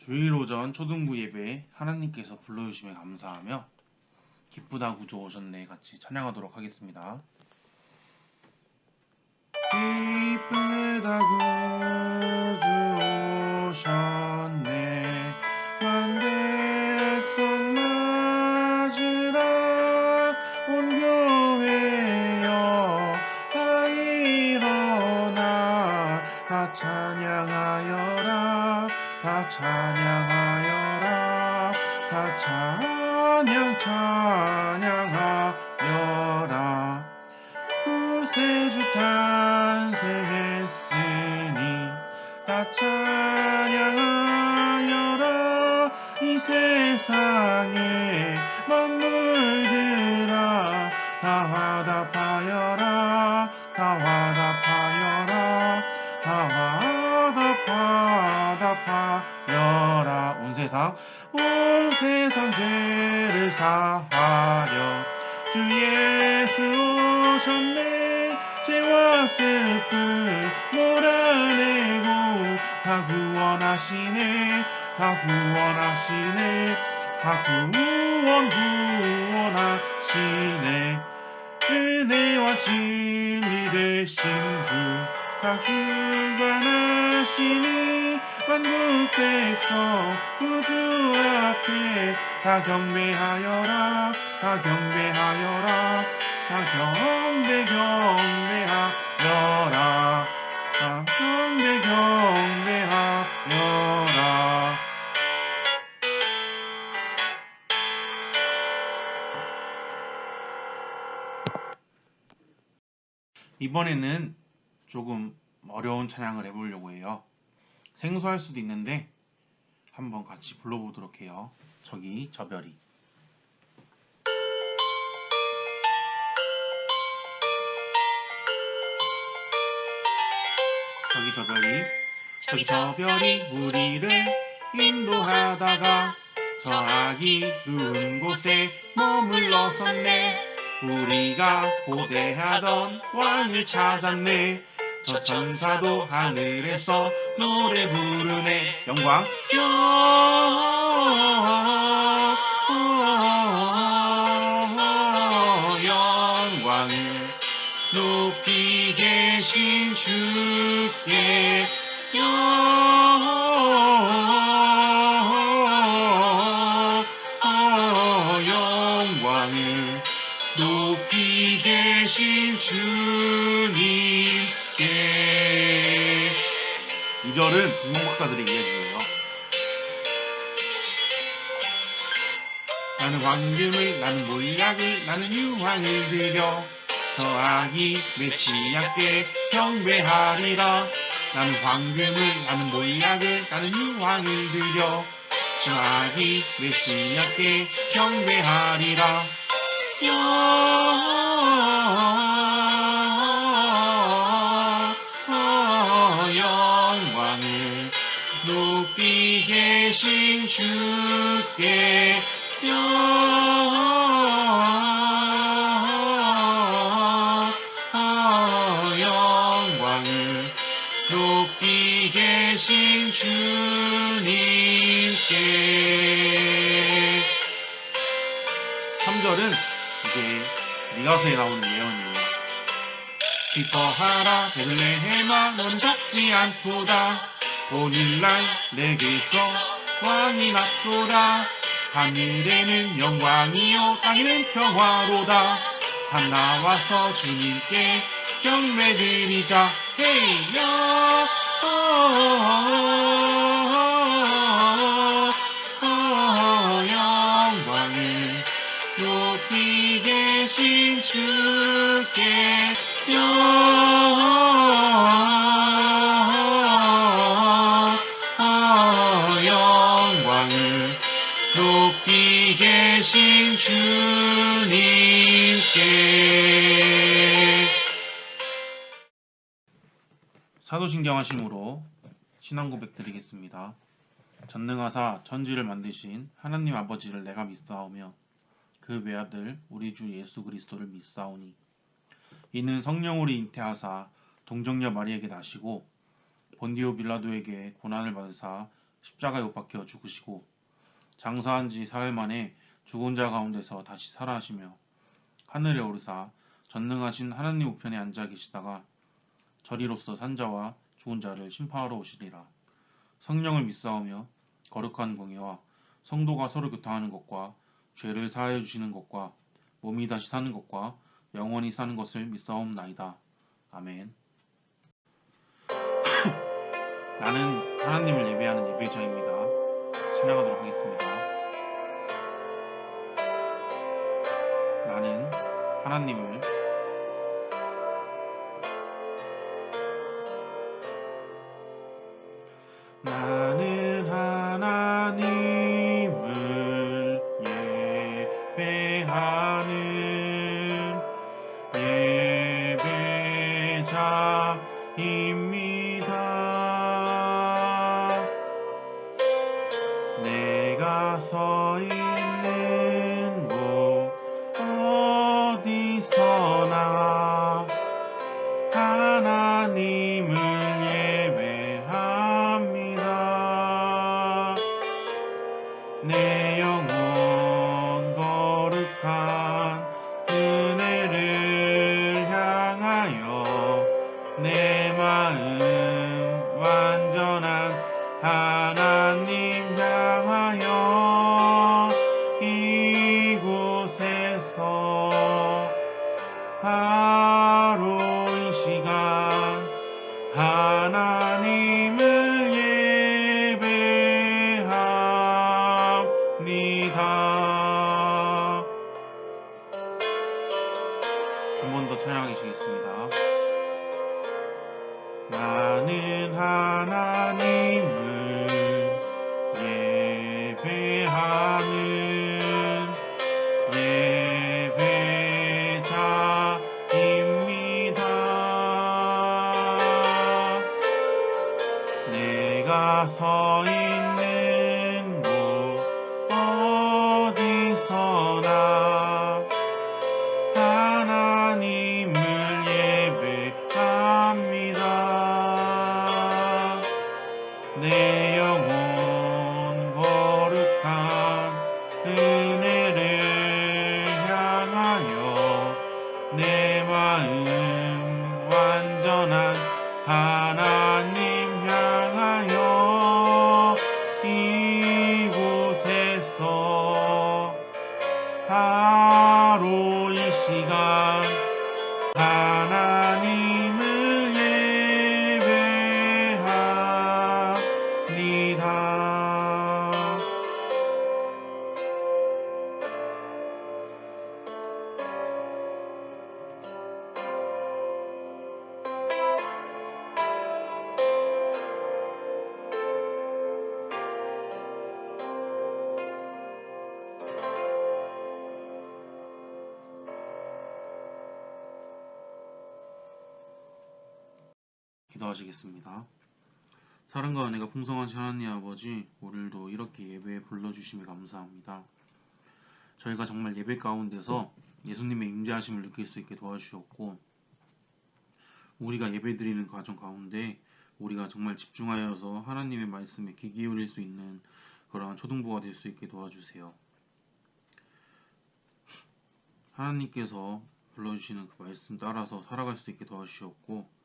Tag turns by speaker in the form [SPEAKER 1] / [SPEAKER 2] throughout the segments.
[SPEAKER 1] 주일 오전 초등부 예배 하나님께서 불러주심에 감사하며 기쁘다 구주 오셨네 같이 찬양하도록 하겠습니다. 기쁘다 구주 오셨네 만백성 맞으라 온 교회여 다 일어나 다 찬양하여라 다 찬양하여라 다 찬양하여라 구세주 탄생했으니 다 찬양하여라 이 세상의 만물들아 다 화답하여라 다 화답하여라 다 화답하여라 온 세상 죄를 사하려 주 예수 오셨네 죄와 슬픔 몰아내고 다 구원하시네 다 구원하시네 다 구원하시네 은혜와 진리 되신 주 다 주관하시니 만국 백성 구주 앞에 다 경배하여라 다 경배하여라 다 경배하여라 다 경배하여라. 이번에는 조금 어려운 찬양을 해보려고 해요. 생소할 수도 있는데 한번 같이 불러보도록 해요. 저기 저 별이. 저기 저 별이 저기 저 별이 우리를 인도하다가 저 아기 누운 곳에 머물러섰네. 우리가 고대하던 왕을 찾았네. 저 천사도 하늘에서 노래 부르네. 영광 영광을 높이 계신 주께 영광을 높이 계신 주님께. 2절은 분명 박사들의 이야기예요. 나는 황금을 나는 몰약을 나는 유황을 드려 저 아기 메시아께 경배하리라. 나는 황금을 나는 몰약을 나는 유황을 드려 저 아기 메시아께 경배하리라. 영광을 높이 계신 주께 영광을 높이 계신 주님께. 3절은 이제 미가서에 나오는 예언이에요. 기뻐하라 베들레헴아 넌 작지 않도다. 오늘날 내게서 왕이 났도다. 하늘에는 영광이요 땅에는 평화로다. 다 나와서 주님께 경배드리자. 헤이야 영광을 높이 계신 주께 영광을 높이 계신 주님께. 사도신경하심으로 신앙 고백 드리겠습니다. 전능하사 천지를 만드신 하나님 아버지를 내가 믿사오며 그 외아들 우리 주 예수 그리스도를 믿사오니 이는 성령으로 잉태하사 동정녀 마리에게 나시고 본디오 빌라도에게 고난을 받으사 십자가에 못 박혀 죽으시고 장사한 지 사흘 만에 죽은 자 가운데서 다시 살아하시며 하늘에 오르사 전능하신 하나님 우편에 앉아 계시다가 저리로서 산자와 죽은 자를 심판하러 오시리라. 성령을 믿사오며 거룩한 공예와 성도가 서로 교통하는 것과 죄를 사하여 주시는 것과 몸이 다시 사는 것과 영원히 사는 것을 믿사옵나이다. 아멘. 나는 하나님을 예배하는 예배자입니다. 찬양하도록 하겠습니다. 나는 하나님을 예배하는 예배자입니다. 내가 서 있는 곳 어디서나 하나님을 예배합니다. 내 영혼 거룩한 은혜를 향하여 내 마음 완전한 하나님 향하여 이곳에서 바로 이 시간 하나님을 예배합니다. 한 번 더 찬양하시겠습니다. 나는 하나님을 예배하는 예배자입니다. 내가 서 있는 곳 어디서나 하나님을 예배합니다. 내 영혼 거룩한 은혜를 향하여 내 마음 완전한 하나님 향하여 이곳에서 바로 이 시간 하나님을 예배합니다. 기도하시겠습니다. 사랑과 은혜가 풍성하신 하나님 아버지, 오늘도 이렇게 예배에 불러주심에 감사합니다. 저희가 정말 예배 가운데서 예수님의 임재하심을 느낄 수 있게 도와주셨고, 우리가 예배드리는 과정 가운데 우리가 정말 집중하여서 하나님의 말씀에 귀 기울일 수 있는 그러한 초등부가 될 수 있게 도와주세요. 하나님께서 불러주시는 그 말씀 따라서 살아갈 수 있게 도와주셨고,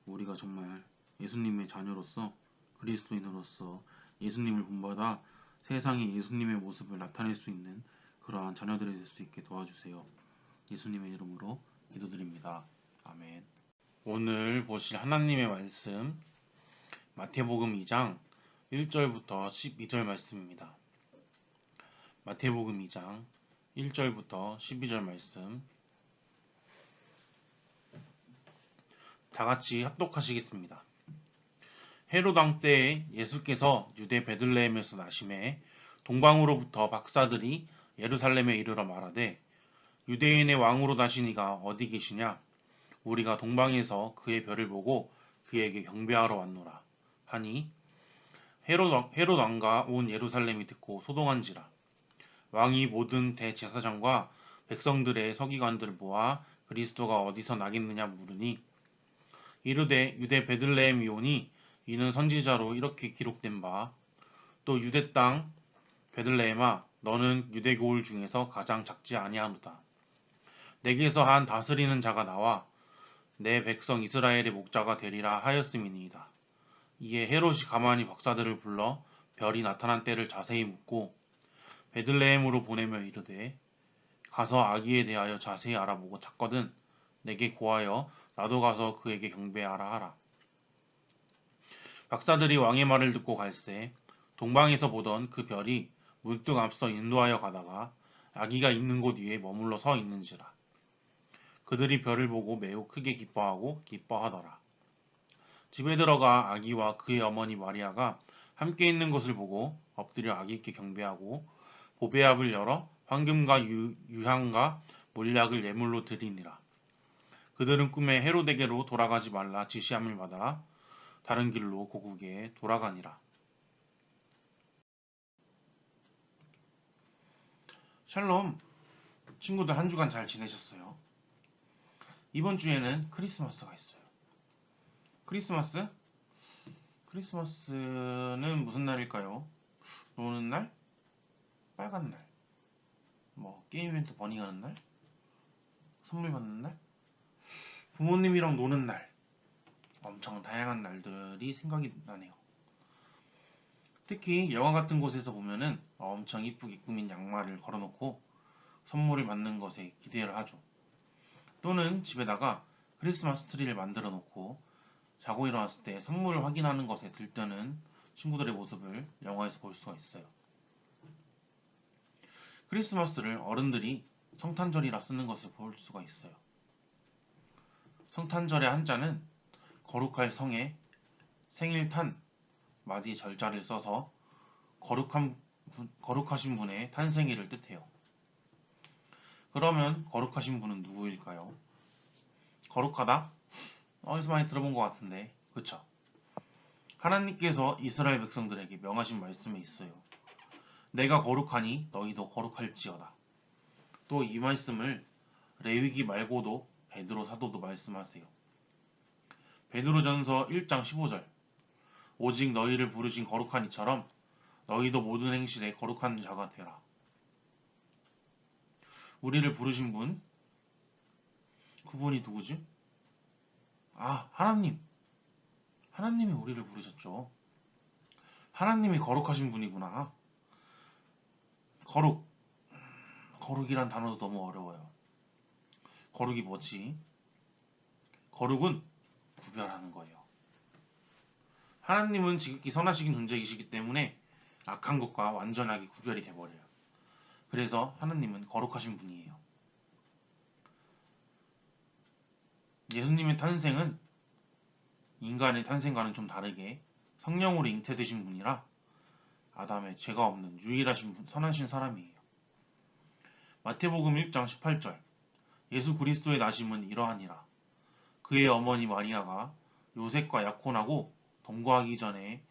[SPEAKER 1] 우리가 정말 예수님의 자녀로서 그리스도인으로서 예수님을 본받아 세상에 예수님의 모습을 나타낼 수 있는 그러한 자녀들이 될 수 있게 도와주세요. 예수님의 이름으로 기도드립니다. 아멘. 오늘 보실 하나님의 말씀 마태복음 2장 1절부터 12절 말씀입니다. 마태복음 2장 1절부터 12절 말씀 다같이 합독하시겠습니다. 헤롯 왕 때에 예수께서 유대 베들레헴에서 나심에 동방으로부터 박사들이 예루살렘에 이르러 말하되 유대인의 왕으로 나시니가 어디 계시냐? 우리가 동방에서 그의 별을 보고 그에게 경배하러 왔노라 하니 헤롯 왕과 온 예루살렘이 듣고 소동한지라. 왕이 모든 대제사장과 백성들의 서기관들을 모아 그리스도가 어디서 나겠느냐 물으니 이르되 유대 베들레헴이오니 이는 선지자로 이렇게 기록된 바 또 유대 땅 베들레헴아 너는 유대 고을 중에서 가장 작지 아니하노다. 내게서 한 다스리는 자가 나와 내 백성 이스라엘의 목자가 되리라 하였음이니이다. 이에 헤롯이 가만히 박사들을 불러 별이 나타난 때를 자세히 묻고 베들레헴으로 보내며 이르되 가서 아기에 대하여 자세히 알아보고 찾거든 내게 고하여 나도 가서 그에게 경배하라 하라. 박사들이 왕의 말을 듣고 갈새 동방에서 보던 그 별이 문득 앞서 인도하여 가다가 아기가 있는 곳 위에 머물러 서 있는지라. 그들이 별을 보고 매우 크게 기뻐하고 기뻐하더라. 집에 들어가 아기와 그의 어머니 마리아가 함께 있는 것을 보고 엎드려 아기께 경배하고 보배압을 열어 황금과 유향과 몰약을 예물로 드리니라. 그들은 꿈에 헤롯에게로 돌아가지 말라 지시함을 받아 다른 길로 고국에 돌아가니라. 샬롬, 친구들 한 주간 잘 지내셨어요? 이번 주에는 크리스마스가 있어요. 크리스마스? 크리스마스는 무슨 날일까요? 노는 날? 빨간 날? 뭐 게임 이벤트 버닝하는 날? 선물 받는 날? 부모님이랑 노는 날? 엄청 다양한 날들이 생각이 나네요. 특히 영화 같은 곳에서 보면은 엄청 이쁘게 꾸민 양말을 걸어놓고 선물을 받는 것에 기대를 하죠. 또는 집에다가 크리스마스 트리를 만들어 놓고 자고 일어났을 때 선물을 확인하는 것에 들뜨는 친구들의 모습을 영화에서 볼 수가 있어요. 크리스마스를 어른들이 성탄절이라 쓰는 것을 볼 수가 있어요. 성탄절의 한자는 거룩할 성에 생일탄 마디 절자를 써서 거룩하신 분의 탄생일을 뜻해요. 그러면 거룩하신 분은 누구일까요? 거룩하다? 어디서 많이 들어본 것 같은데, 그쵸? 하나님께서 이스라엘 백성들에게 명하신 말씀에 있어요. 내가 거룩하니 너희도 거룩할지어다. 또 이 말씀을 레위기 말고도 베드로 사도도 말씀하세요. 베드로전서 1장 15절 오직 너희를 부르신 거룩한 이처럼 너희도 모든 행실에 거룩한 자가 되라. 우리를 부르신 분? 그분이 누구지? 아, 하나님. 하나님이 우리를 부르셨죠. 하나님이 거룩하신 분이구나. 거룩. 거룩이란 단어도 너무 어려워요. 거룩이 뭐지? 거룩은 구별하는 거예요. 하나님은 지극히 선하신 존재이시기 때문에 악한 것과 완전하게 구별이 돼버려요. 그래서 하나님은 거룩하신 분이에요. 예수님의 탄생은 인간의 탄생과는 좀 다르게 성령으로 잉태되신 분이라 아담의 죄가 없는 유일하신 분, 선하신 사람이에요. 마태복음 1장 18절 예수 그리스도의 나심은 이러하니라. 그의 어머니 마리아가 요셉과 약혼하고 동거하기 전에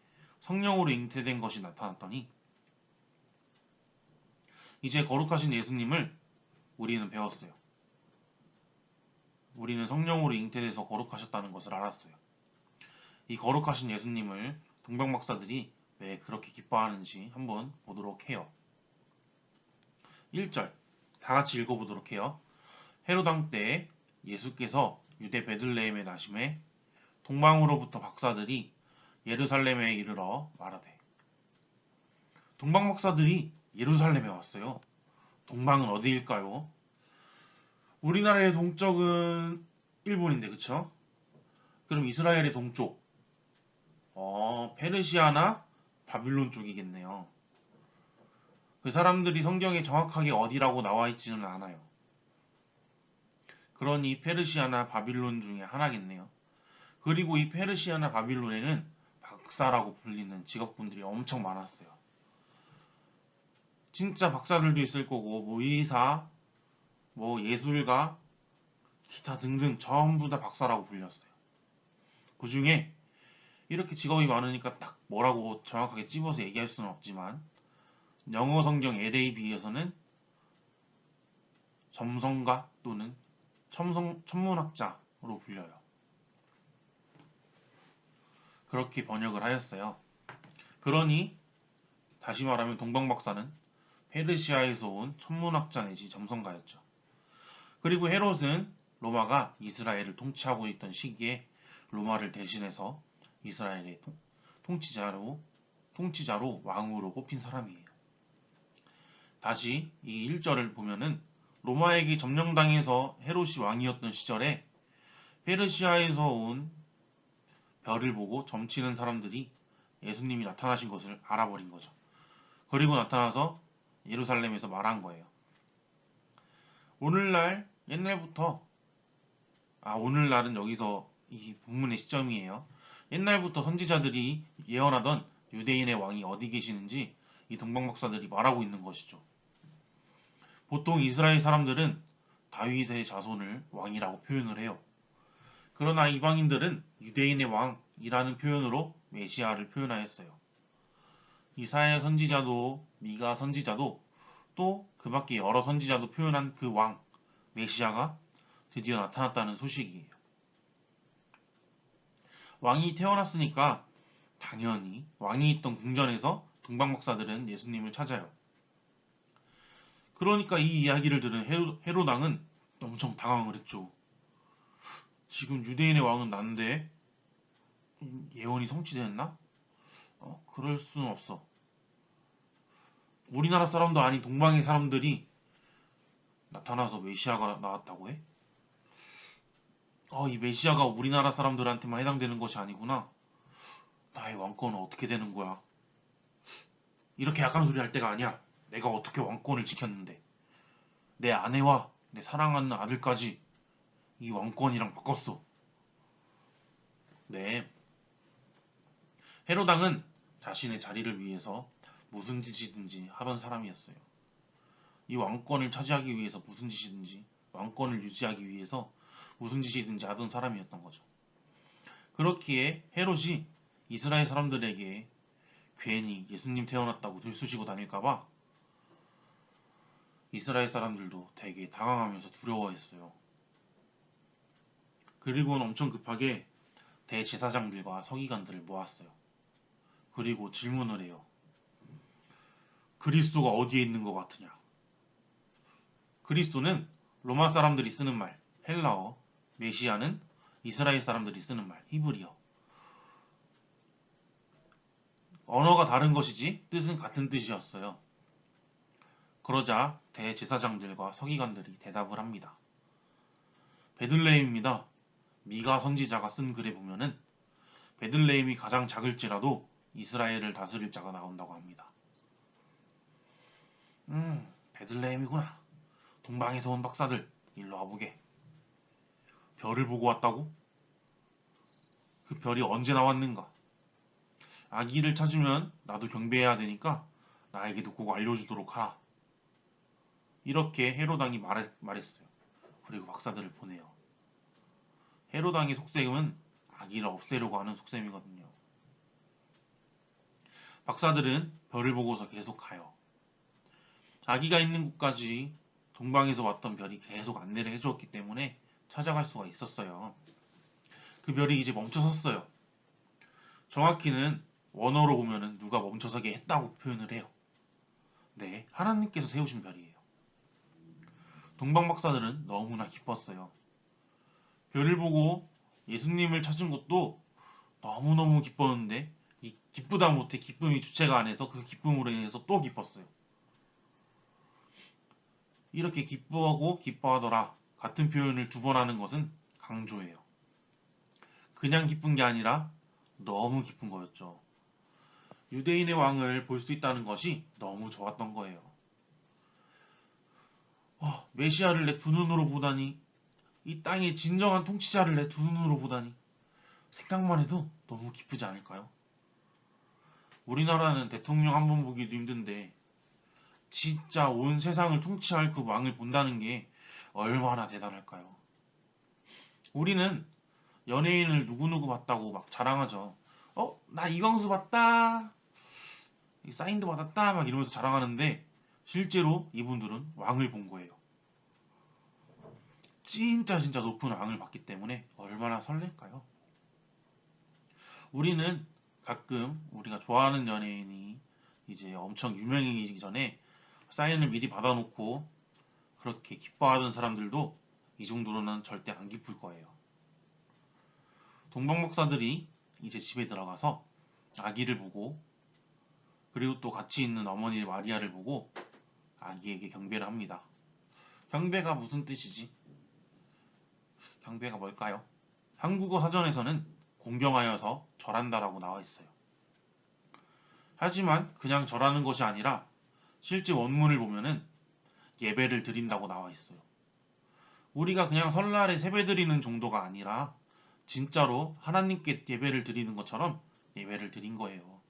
[SPEAKER 1] 성령으로 잉태된 것이 나타났더니 이제 거룩하신 예수님을 우리는 배웠어요. 우리는 성령으로 잉태돼서 거룩하셨다는 것을 알았어요. 이 거룩하신 예수님을 동방박사들이 왜 그렇게 기뻐하는지 한번 보도록 해요. 1절 다 같이 읽어보도록 해요. 헤롯 왕 때에 예수께서 유대 베들레헴에 나심에 동방으로부터 박사들이 예루살렘에 이르러 말하되. 동방박사들이 예루살렘에 왔어요. 동방은 어디일까요? 우리나라의 동쪽은 일본인데 그쵸? 그럼 이스라엘의 동쪽 페르시아나 바빌론 쪽이겠네요. 그 사람들이 성경에 정확하게 어디라고 나와 있지는 않아요. 그러니 페르시아나 바빌론 중에 하나겠네요. 그리고 이 페르시아나 바빌론에는 박사라고 불리는 직업군들이 엄청 많았어요. 진짜 박사들도 있을 거고 뭐 의사, 뭐 예술가, 기타 등등 전부 다 박사라고 불렸어요. 그 중에 이렇게 직업이 많으니까 딱 뭐라고 정확하게 찝어서 얘기할 수는 없지만 영어 성경 LAB에서는 점성가 또는 천문학자로 불려요. 그렇게 번역을 하였어요. 그러니 다시 말하면 동방박사는 페르시아에서 온 천문학자 내지 점성가였죠. 그리고 헤롯은 로마가 이스라엘을 통치하고 있던 시기에 로마를 대신해서 이스라엘의 통치자로 왕으로 뽑힌 사람이에요. 다시 이 1절을 보면은 로마에게 점령당해서 헤롯이 왕이었던 시절에 페르시아에서 온 별을 보고 점치는 사람들이 예수님이 나타나신 것을 알아버린 거죠. 그리고 나타나서 예루살렘에서 말한 거예요. 오늘날 옛날부터 오늘날은 여기서 이 본문의 시점이에요. 옛날부터 선지자들이 예언하던 유대인의 왕이 어디 계시는지 이 동방박사들이 말하고 있는 것이죠. 보통 이스라엘 사람들은 다윗의 자손을 왕이라고 표현을 해요. 그러나 이방인들은 유대인의 왕이라는 표현으로 메시아를 표현하였어요. 이사야 선지자도 미가 선지자도 또 그 밖에 여러 선지자도 표현한 그 왕, 메시아가 드디어 나타났다는 소식이에요. 왕이 태어났으니까 당연히 왕이 있던 궁전에서 동방박사들은 예수님을 찾아요. 그러니까 이 이야기를 들은 헤롯 왕은 엄청 당황을 했죠. 지금 유대인의 왕은 난데 예언이 성취됐나? 그럴 수는 없어. 우리나라 사람도 아닌 동방의 사람들이 나타나서 메시아가 나왔다고 해? 이 메시아가 우리나라 사람들한테만 해당되는 것이 아니구나. 나의 왕권은 어떻게 되는 거야? 이렇게 약간 소리 할 때가 아니야. 내가 어떻게 왕권을 지켰는데. 내 아내와 내 사랑하는 아들까지 이 왕권이랑 바꿨어. 네. 헤롯왕은 자신의 자리를 위해서 무슨 짓이든지 하던 사람이었어요. 이 왕권을 차지하기 위해서 무슨 짓이든지, 왕권을 유지하기 위해서 무슨 짓이든지 하던 사람이었던 거죠. 그렇기에 헤롯이 이스라엘 사람들에게 괜히 예수님 태어났다고 들쑤시고 다닐까봐 이스라엘 사람들도 되게 당황하면서 두려워했어요. 그리고는 엄청 급하게 대제사장들과 서기관들을 모았어요. 그리고 질문을 해요. 그리스도가 어디에 있는 것 같으냐? 그리스도는 로마 사람들이 쓰는 말, 헬라어, 메시아는 이스라엘 사람들이 쓰는 말, 히브리어. 언어가 다른 것이지 뜻은 같은 뜻이었어요. 그러자 대제사장들과 서기관들이 대답을 합니다. 베들레헴입니다. 미가 선지자가 쓴 글에 보면은 베들레헴이 가장 작을지라도 이스라엘을 다스릴 자가 나온다고 합니다. 베들레헴이구나. 동방에서 온 박사들, 일로 와보게. 별을 보고 왔다고? 그 별이 언제 나왔는가? 아기를 찾으면 나도 경배해야 되니까 나에게도 꼭 알려주도록 하라. 이렇게 헤롯왕이 말했어요. 그리고 박사들을 보내요. 헤롯왕의 속셈은 아기를 없애려고 하는 속셈이거든요. 박사들은 별을 보고서 계속 가요. 아기가 있는 곳까지 동방에서 왔던 별이 계속 안내를 해주었기 때문에 찾아갈 수가 있었어요. 그 별이 이제 멈춰섰어요. 정확히는 원어로 보면은 누가 멈춰서게 했다고 표현을 해요. 네, 하나님께서 세우신 별이에요. 동방 박사들은 너무나 기뻤어요. 별을 보고 예수님을 찾은 것도 너무너무 기뻤는데 이 기쁘다 못해 기쁨이 주체가 안 해서 그 기쁨으로 인해서 또 기뻤어요. 이렇게 기뻐하고 기뻐하더라 같은 표현을 두 번 하는 것은 강조예요. 그냥 기쁜 게 아니라 너무 기쁜 거였죠. 유대인의 왕을 볼 수 있다는 것이 너무 좋았던 거예요. 메시아를 내 두 눈으로 보다니, 이 땅의 진정한 통치자를 내 두 눈으로 보다니, 생각만 해도 너무 기쁘지 않을까요? 우리나라는 대통령 한 번 보기도 힘든데 진짜 온 세상을 통치할 그 왕을 본다는 게 얼마나 대단할까요? 우리는 연예인을 누구누구 봤다고 막 자랑하죠. 나 이광수 봤다. 사인도 받았다. 막 이러면서 자랑하는데 실제로 이분들은 왕을 본 거예요. 진짜 높은 왕을 봤기 때문에 얼마나 설렐까요? 우리는 가끔 우리가 좋아하는 연예인이 이제 엄청 유명해지기 전에 사인을 미리 받아놓고 그렇게 기뻐하던 사람들도 이 정도로는 절대 안 기쁠 거예요. 동방 목사들이 이제 집에 들어가서 아기를 보고 그리고 또 같이 있는 어머니 마리아를 보고 아기에게 경배를 합니다. 경배가 무슨 뜻이지? 경배가 뭘까요? 한국어 사전에서는 공경하여서 절한다라고 나와 있어요. 하지만 그냥 절하는 것이 아니라 실제 원문을 보면은 예배를 드린다고 나와 있어요. 우리가 그냥 설날에 세배 드리는 정도가 아니라 진짜로 하나님께 예배를 드리는 것처럼 예배를 드린 거예요.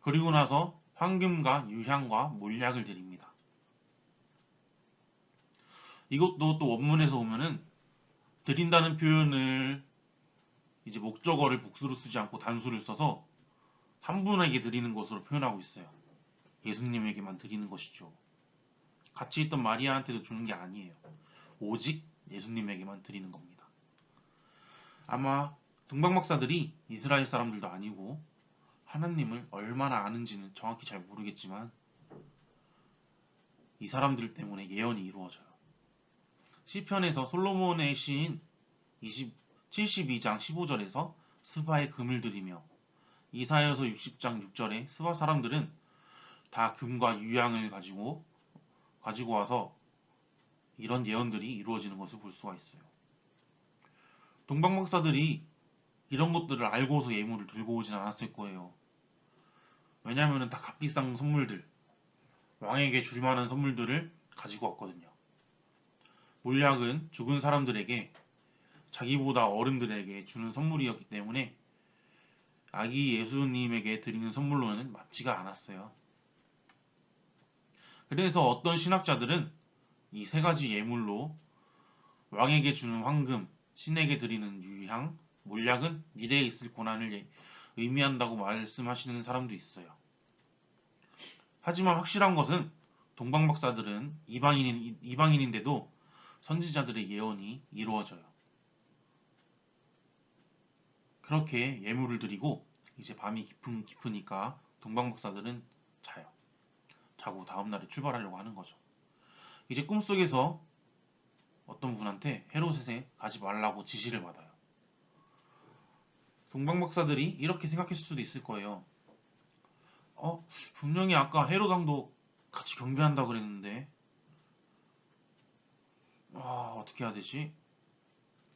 [SPEAKER 1] 그리고 나서 황금과 유향과 몰약을 드립니다. 이것도 또 원문에서 보면은 드린다는 표현을 이제 목적어를 복수로 쓰지 않고 단수를 써서 한 분에게 드리는 것으로 표현하고 있어요. 예수님에게만 드리는 것이죠. 같이 있던 마리아한테도 주는 게 아니에요. 오직 예수님에게만 드리는 겁니다. 아마 동방박사들이 이스라엘 사람들도 아니고 하나님을 얼마나 아는지는 정확히 잘 모르겠지만 이 사람들 때문에 예언이 이루어져요. 시편에서 솔로몬의 시인 72장 15절에서 스바에 금을 드리며 이사야서 60장 6절에 스바 사람들은 다 금과 유향을 가지고 와서 이런 예언들이 이루어지는 것을 볼 수가 있어요. 동방박사들이 이런 것들을 알고서 예물을 들고 오진 않았을 거예요. 왜냐하면 다 값비싼 선물들, 왕에게 줄 만한 선물들을 가지고 왔거든요. 몰약은 죽은 사람들에게 자기보다 어른들에게 주는 선물이었기 때문에 아기 예수님에게 드리는 선물로는 맞지가 않았어요. 그래서 어떤 신학자들은 이 세 가지 예물로 왕에게 주는 황금, 신에게 드리는 유향, 몰약은 미래에 있을 고난을 의미한다고 말씀하시는 사람도 있어요. 하지만 확실한 것은 동방박사들은 이방인인데도 선지자들의 예언이 이루어져요. 그렇게 예물을 드리고 이제 밤이 깊으니까 동방박사들은 자요. 자고 다음날에 출발하려고 하는 거죠. 이제 꿈속에서 어떤 분한테 헤롯에 가지 말라고 지시를 받아요. 동방박사들이 이렇게 생각했을 수도 있을 거예요. 분명히 아까 헤롯 왕도 같이 경배한다 그랬는데 어떻게 해야 되지?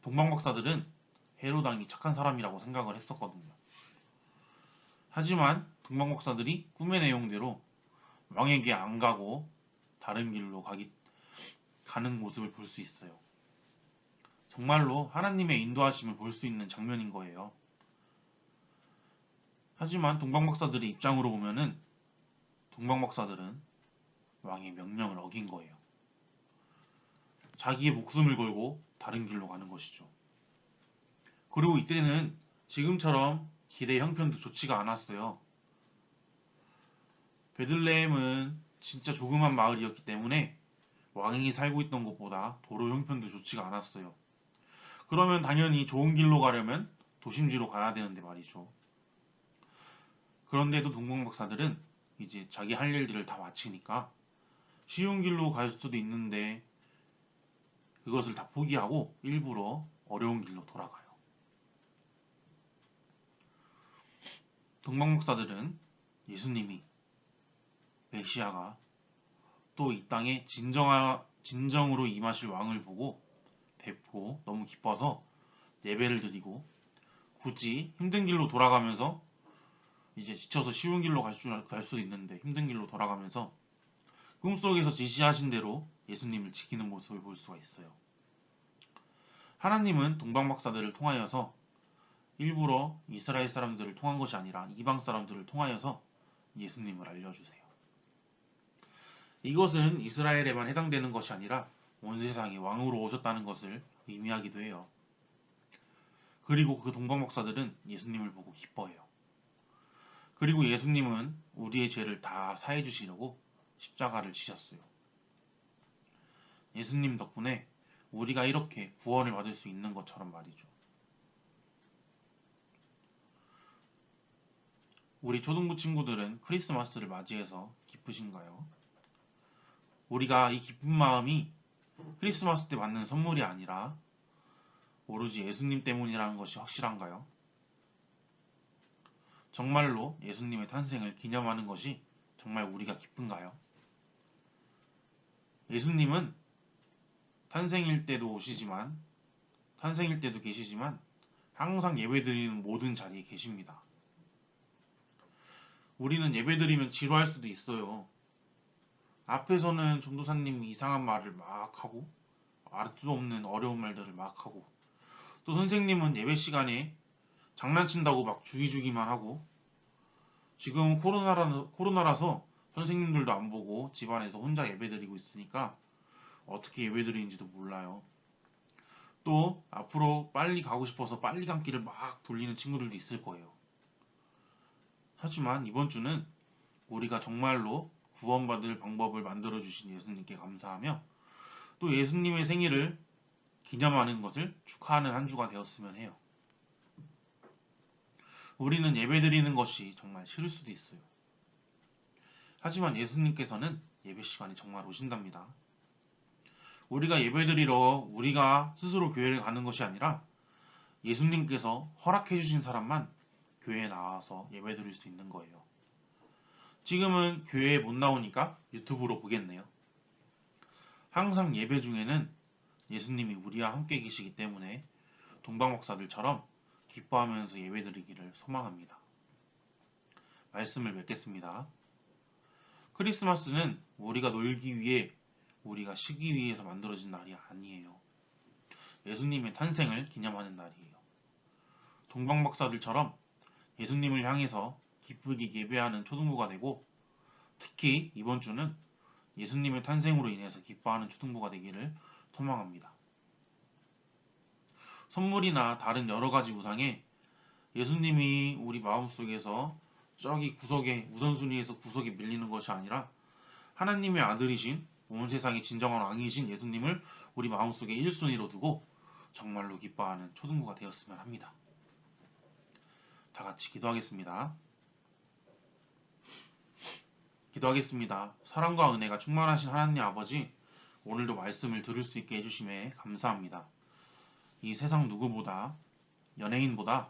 [SPEAKER 1] 동방박사들은 헤롯 왕이 착한 사람이라고 생각을 했었거든요. 하지만 동방박사들이 꿈의 내용대로 왕에게 안 가고 다른 길로 가는 모습을 볼 수 있어요. 정말로 하나님의 인도하심을 볼 수 있는 장면인 거예요. 하지만 동방박사들의 입장으로 보면은 동방박사들은 왕의 명령을 어긴 거예요. 자기의 목숨을 걸고 다른 길로 가는 것이죠. 그리고 이때는 지금처럼 길의 형편도 좋지가 않았어요. 베들레헴은 진짜 조그만 마을이었기 때문에 왕이 살고 있던 곳보다 도로 형편도 좋지가 않았어요. 그러면 당연히 좋은 길로 가려면 도심지로 가야 되는데 말이죠. 그런데도 동방박사들은 이제 자기 할 일들을 다 마치니까 쉬운 길로 갈 수도 있는데 그것을 다 포기하고 일부러 어려운 길로 돌아가요. 동방박사들은 예수님이 메시아가 또 이 땅에 진정으로 임하실 왕을 보고 뵙고 너무 기뻐서 예배를 드리고 굳이 힘든 길로 돌아가면서 이제 지쳐서 쉬운 길로 갈 수도 있는데 힘든 길로 돌아가면서 꿈속에서 지시하신 대로 예수님을 지키는 모습을 볼 수가 있어요. 하나님은 동방박사들을 통하여서 일부러 이스라엘 사람들을 통한 것이 아니라 이방 사람들을 통하여서 예수님을 알려주세요. 이것은 이스라엘에만 해당되는 것이 아니라 온 세상에 왕으로 오셨다는 것을 의미하기도 해요. 그리고 그 동방박사들은 예수님을 보고 기뻐해요. 그리고 예수님은 우리의 죄를 다 사해 주시려고 십자가를 지셨어요. 예수님 덕분에 우리가 이렇게 구원을 받을 수 있는 것처럼 말이죠. 우리 초등부 친구들은 크리스마스를 맞이해서 기쁘신가요? 우리가 이 기쁜 마음이 크리스마스 때 받는 선물이 아니라 오로지 예수님 때문이라는 것이 확실한가요? 정말로 예수님의 탄생을 기념하는 것이 정말 우리가 기쁜가요? 예수님은 탄생일 때도 오시지만, 탄생일 때도 계시지만 항상 예배드리는 모든 자리에 계십니다. 우리는 예배드리면 지루할 수도 있어요. 앞에서는 전도사님이 이상한 말을 막 하고 알 수 없는 어려운 말들을 막 하고 또 선생님은 예배 시간에 장난친다고 막 주기만 하고 지금 코로나라서 선생님들도 안 보고 집안에서 혼자 예배드리고 있으니까 어떻게 예배드리는지도 몰라요. 또 앞으로 빨리 가고 싶어서 빨리 감기를 막 돌리는 친구들도 있을 거예요. 하지만 이번 주는 우리가 정말로 구원받을 방법을 만들어주신 예수님께 감사하며 또 예수님의 생일을 기념하는 것을 축하하는 한 주가 되었으면 해요. 우리는 예배드리는 것이 정말 싫을 수도 있어요. 하지만 예수님께서는 예배 시간에 정말 오신답니다. 우리가 예배드리러 우리가 스스로 교회를 가는 것이 아니라 예수님께서 허락해 주신 사람만 교회에 나와서 예배드릴 수 있는 거예요. 지금은 교회에 못 나오니까 유튜브로 보겠네요. 항상 예배 중에는 예수님이 우리와 함께 계시기 때문에 동방 목사들처럼 기뻐하면서 예배드리기를 소망합니다. 말씀을 맺겠습니다. 크리스마스는 우리가 놀기 위해, 우리가 쉬기 위해서 만들어진 날이 아니에요. 예수님의 탄생을 기념하는 날이에요. 동방 목사들처럼 예수님을 향해서 기쁘게 예배하는 초등부가 되고 특히 이번 주는 예수님의 탄생으로 인해서 기뻐하는 초등부가 되기를 소망합니다. 선물이나 다른 여러 가지 우상에 예수님이 우리 마음속에서 저기 구석에 우선순위에서 구석에 밀리는 것이 아니라 하나님의 아들이신 온 세상의 진정한 왕이신 예수님을 우리 마음속에 1순위로 두고 정말로 기뻐하는 초등부가 되었으면 합니다. 다 같이 기도하겠습니다. 기도하겠습니다. 사랑과 은혜가 충만하신 하나님 아버지, 오늘도 말씀을 들을 수 있게 해주심에 감사합니다. 이 세상 누구보다, 연예인보다,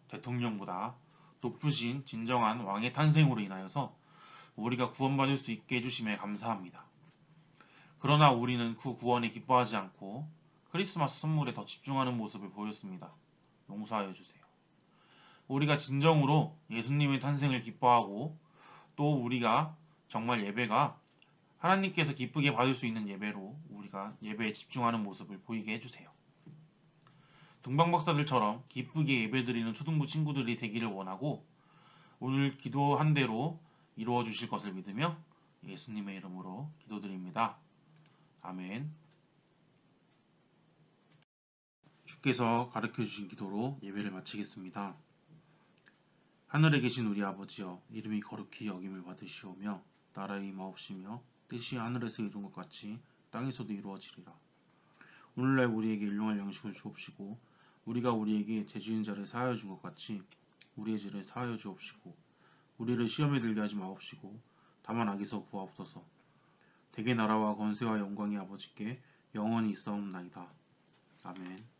[SPEAKER 1] 대통령보다 높으신 진정한 왕의 탄생으로 인하여서 우리가 구원받을 수 있게 해주심에 감사합니다. 그러나 우리는 그 구원에 기뻐하지 않고 크리스마스 선물에 더 집중하는 모습을 보였습니다. 용서하여 주세요. 우리가 진정으로 예수님의 탄생을 기뻐하고 또 우리가 정말 예배가 하나님께서 기쁘게 받을 수 있는 예배로 우리가 예배에 집중하는 모습을 보이게 해주세요. 동방박사들처럼 기쁘게 예배드리는 초등부 친구들이 되기를 원하고 오늘 기도한 대로 이루어 주실 것을 믿으며 예수님의 이름으로 기도드립니다. 아멘. 주께서 가르쳐 주신 기도로 예배를 마치겠습니다. 하늘에 계신 우리 아버지여, 이름이 거룩히 여김을 받으시오며 나라의 임하옵시며 뜻이 하늘에서 이룬 것 같이 땅에서도 이루어지리라. 오늘날 우리에게 일용할 양식을 주옵시고 우리가 우리에게 죄 지은 자를 사하여 준 것 같이 우리의 죄를 사하여 주옵시고 우리를 시험에 들게 하지 마옵시고 다만 악에서 구하옵소서. 대개 나라와 권세와 영광이 아버지께 영원히 있사옵나이다. 아멘.